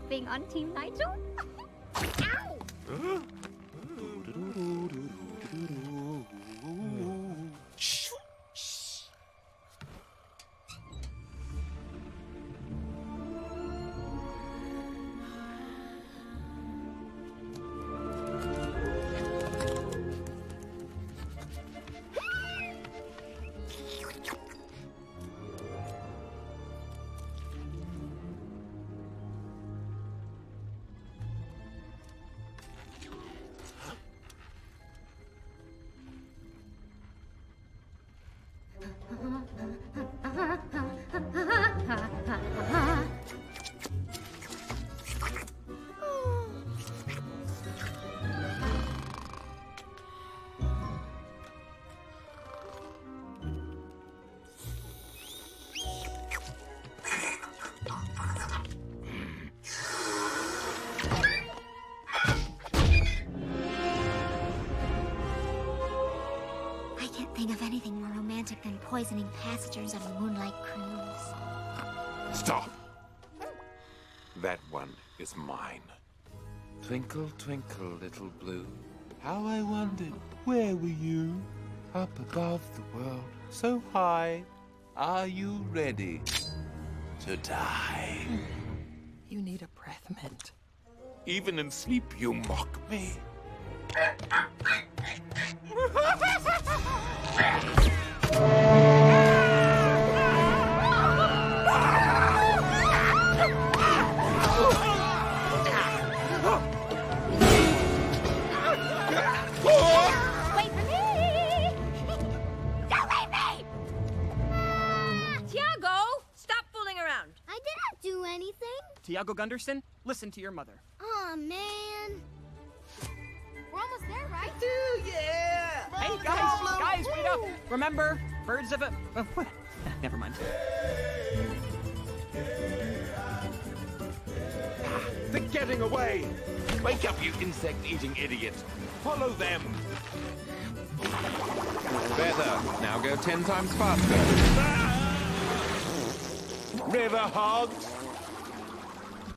being on Team Nigel? Ow! Shh. I can't think of anything more romantic than poisoning passengers on a moonlight cruise. Stop. That one is mine. Twinkle, twinkle, little blue. How I wondered, where were you? Up above the world, so high. Are you ready to die? You need a breath mint. Even in sleep, you mock me. Wait for me! Don't leave me! Tiago, stop fooling around. I didn't do anything. Tiago Gunderson, listen to your mother. Aw, man. We're almost there, right? Hey, guys, wait up! Remember, birds of a... Oh, what? Never mind. They're getting away. Wake up, you insect-eating idiot. Follow them. Better. Now go 10 times faster. River hogs.